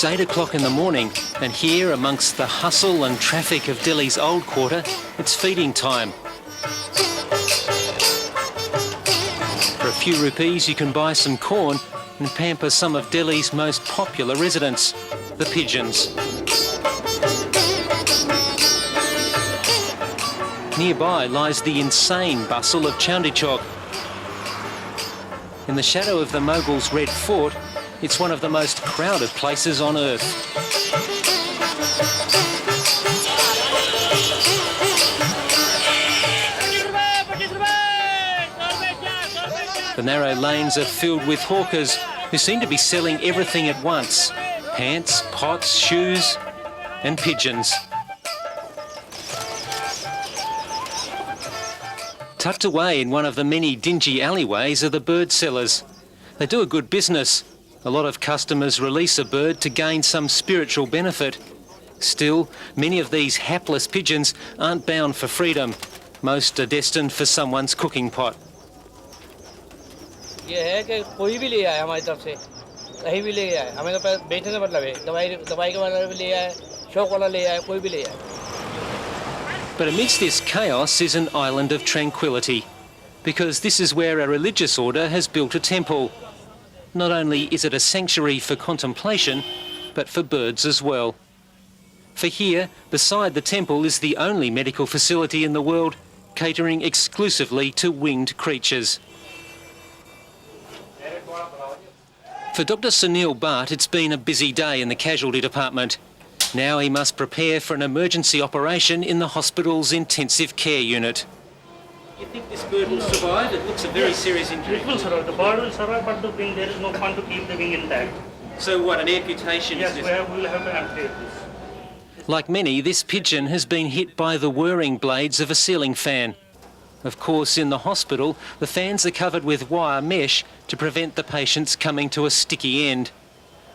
It's 8 o'clock in the morning, and here amongst the hustle and traffic of Delhi's old quarter, it's feeding time. For a few rupees you can buy some corn and pamper some of Delhi's most popular residents, the pigeons. Nearby lies the insane bustle of Chandichok. In the shadow of the Mughals' Red Fort, it's one of the most crowded places on earth. The narrow lanes are filled with hawkers who seem to be selling everything at once: pants, pots, shoes and pigeons. Tucked away in one of the many dingy alleyways are the bird sellers. They do a good business. A lot of customers release a bird to gain some spiritual benefit. Still, many of these hapless pigeons aren't bound for freedom. Most are destined for someone's cooking pot. ये है कि कोई भी ले आए हमारी तरफ से कहीं भी ले आए हमें तो बेचने का मतलब है दवाई के वाला भी ले आए शौक वाला ले आए कोई भी ले आए. But amidst this chaos is an island of tranquility, because this is where a religious order has built a temple. Not only is it a sanctuary for contemplation, but for birds as well. For here, beside the temple, is the only medical facility in the world catering exclusively to winged creatures. For Dr. Sunil Bhatt, it's been a busy day in the casualty department. Now he must prepare for an emergency operation in the hospital's intensive care unit. You think this bird will survive? It looks a very serious injury. It will survive. The bird will survive, but the wing, there is no fun to keep the wing intact. So what, an amputation? Yes, we will have to amputate this. Like many, this pigeon has been hit by the whirring blades of a ceiling fan. Of course, in the hospital, the fans are covered with wire mesh to prevent the patients coming to a sticky end.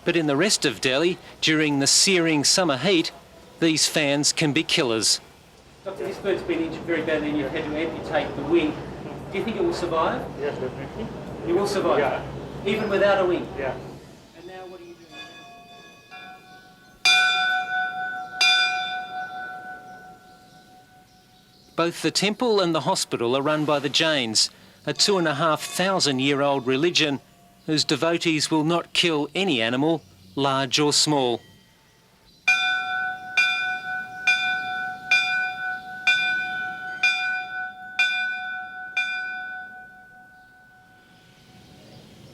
But in the rest of Delhi, during the searing summer heat, these fans can be killers. Doctor, this bird's been injured very badly and you've had to amputate the wing. Do you think it will survive? Yes, definitely. It will survive? Yeah. Even without a wing? Yeah. And now what are you doing? Both the temple and the hospital are run by the Jains, a 2,500-year-old religion whose devotees will not kill any animal, large or small.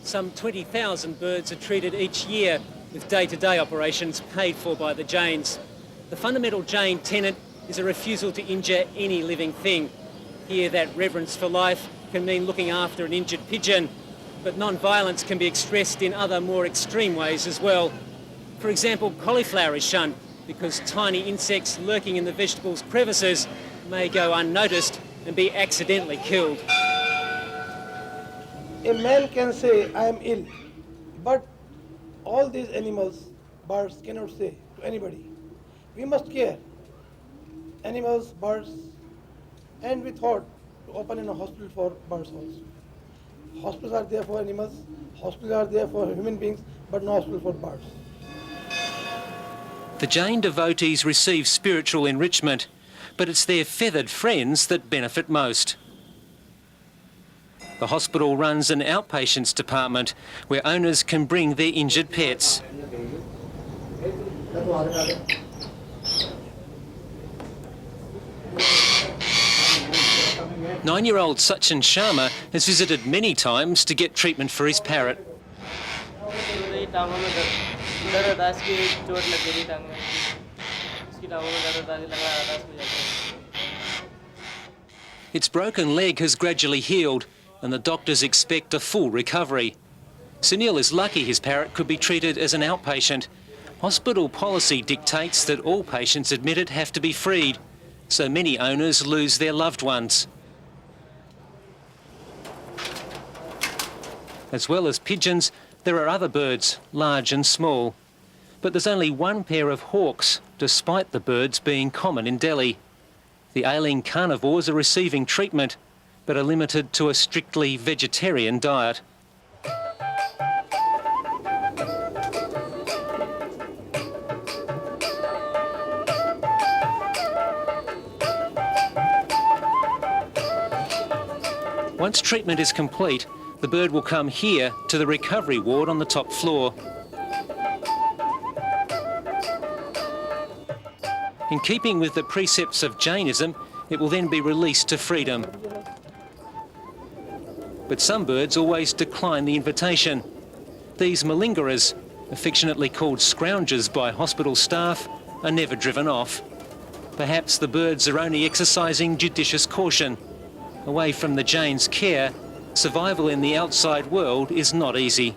Some 20,000 birds are treated each year with day-to-day operations paid for by the Jains. The fundamental Jain tenet is a refusal to injure any living thing. Here, that reverence for life can mean looking after an injured pigeon, but non-violence can be expressed in other more extreme ways as well. For example, cauliflower is shunned because tiny insects lurking in the vegetables' crevices may go unnoticed and be accidentally killed. A man can say, I am ill, but all these animals, birds, cannot say to anybody. We must care. Animals, birds, and we thought to open in a hospital for birds also. Hospitals are there for animals, hospitals are there for human beings, but no hospital for birds. The Jain devotees receive spiritual enrichment, but it's their feathered friends that benefit most. The hospital runs an outpatients department where owners can bring their injured pets. Nine-year-old Sachin Sharma has visited many times to get treatment for his parrot. Its broken leg has gradually healed and the doctors expect a full recovery. Sunil is lucky his parrot could be treated as an outpatient. Hospital policy dictates that all patients admitted have to be freed, so many owners lose their loved ones. As well as pigeons, there are other birds, large and small. But there's only one pair of hawks, despite the birds being common in Delhi. The ailing carnivores are receiving treatment, but are limited to a strictly vegetarian diet. Once treatment is complete, the bird will come here to the recovery ward on the top floor. In keeping with the precepts of Jainism, it will then be released to freedom. But some birds always decline the invitation. These malingerers, affectionately called scroungers by hospital staff, are never driven off. Perhaps the birds are only exercising judicious caution. Away from the Jains' care, survival in the outside world is not easy.